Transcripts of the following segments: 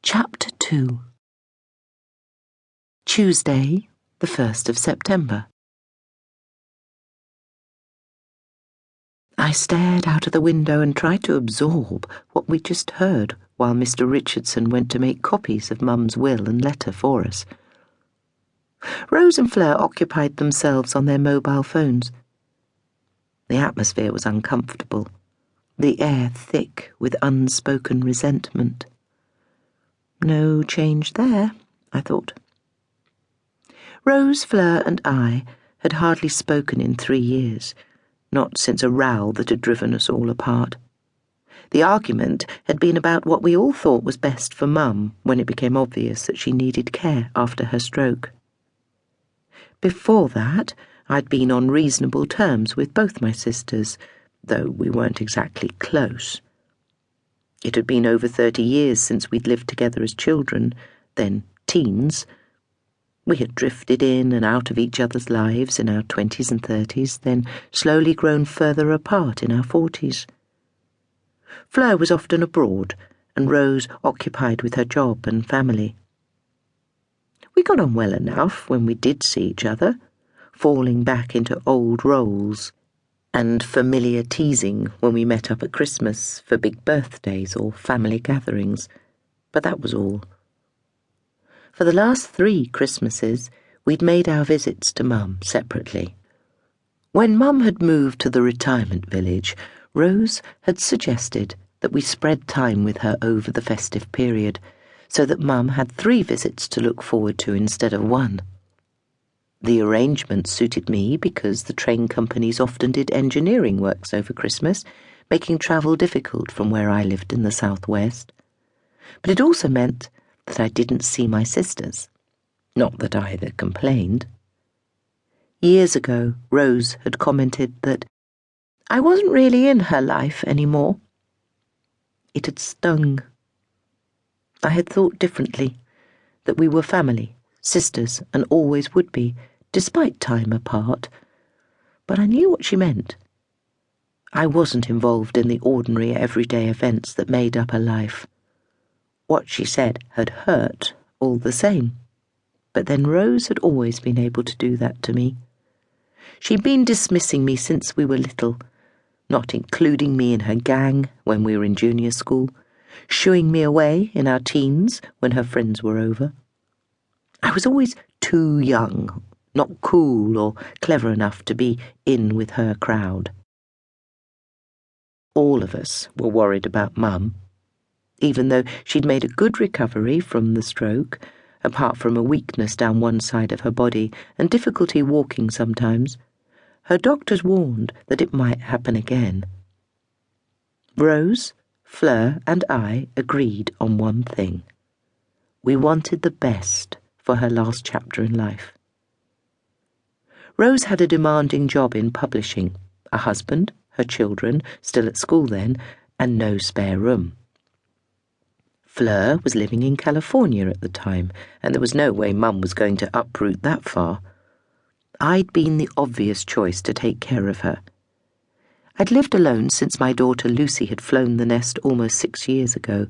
Chapter 2. Tuesday, the 1st of September. I stared out of the window and tried to absorb what we'd just heard while Mr. Richardson went to make copies of Mum's will and letter for us. Rose and Fleur occupied themselves on their mobile phones. The atmosphere was uncomfortable, the air thick with unspoken resentment. No change there, I thought. Rose, Fleur, and I had hardly spoken in 3 years, not since a row that had driven us all apart. The argument had been about what we all thought was best for Mum when it became obvious that she needed care after her stroke. Before that, I'd been on reasonable terms with both my sisters, though we weren't exactly close. It had been over 30 years since we'd lived together as children, then teens. We had drifted in and out of each other's lives in our 20s and 30s, then slowly grown further apart in our 40s. Fleur was often abroad, and Rose occupied with her job and family. We got on well enough when we did see each other, falling back into old roles, and familiar teasing when we met up at Christmas for big birthdays or family gatherings, but that was all. For the last 3 Christmases, we'd made our visits to Mum separately. When Mum had moved to the retirement village, Rose had suggested that we spread time with her over the festive period, so that Mum had 3 visits to look forward to instead of 1. The arrangement suited me because the train companies often did engineering works over Christmas, making travel difficult from where I lived in the southwest. But it also meant that I didn't see my sisters. Not that either complained. Years ago, Rose had commented that I wasn't really in her life anymore. It had stung. I had thought differently, that we were family, sisters, and always would be, despite time apart. But I knew what she meant. I wasn't involved in the ordinary everyday events that made up her life. What she said had hurt all the same. But then Rose had always been able to do that to me. She'd been dismissing me since we were little, not including me in her gang when we were in junior school, shooing me away in our teens when her friends were over. I was always too young, not cool or clever enough to be in with her crowd. All of us were worried about Mum. Even though she'd made a good recovery from the stroke, apart from a weakness down one side of her body and difficulty walking sometimes, her doctors warned that it might happen again. Rose, Fleur, and I agreed on one thing. We wanted the best for her last chapter in life. Rose had a demanding job in publishing, a husband, her children, still at school then, and no spare room. Fleur was living in California at the time, and there was no way Mum was going to uproot that far. I'd been the obvious choice to take care of her. I'd lived alone since my daughter Lucy had flown the nest almost 6 years ago.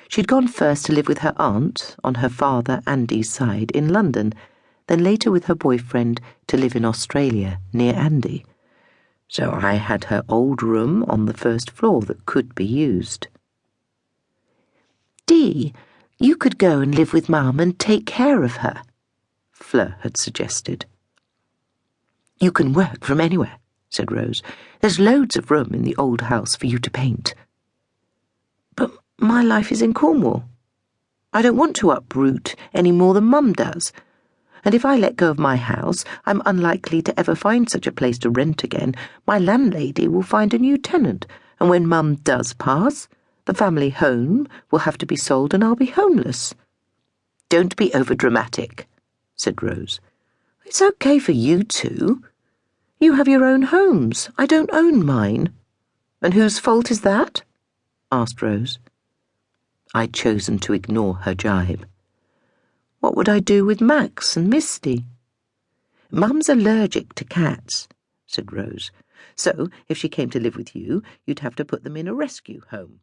She'd gone first to live with her aunt, on her father Andy's side, in London, then later with her boyfriend to live in Australia, near Andy. So I had her old room on the 1st floor that could be used. Dee, you could go and live with Mum and take care of her, Fleur had suggested. You can work from anywhere, said Rose. There's loads of room in the old house for you to paint. But my life is in Cornwall. I don't want to uproot any more than Mum does. And if I let go of my house, I'm unlikely to ever find such a place to rent again. My landlady will find a new tenant, and when Mum does pass, the family home will have to be sold and I'll be homeless. Don't be overdramatic, said Rose. It's okay for you two. You have your own homes. I don't own mine. And whose fault is that? Asked Rose. I'd chosen to ignore her jibe. What would I do with Max and Misty? Mum's allergic to cats, said Rose. So, if she came to live with you, you'd have to put them in a rescue home.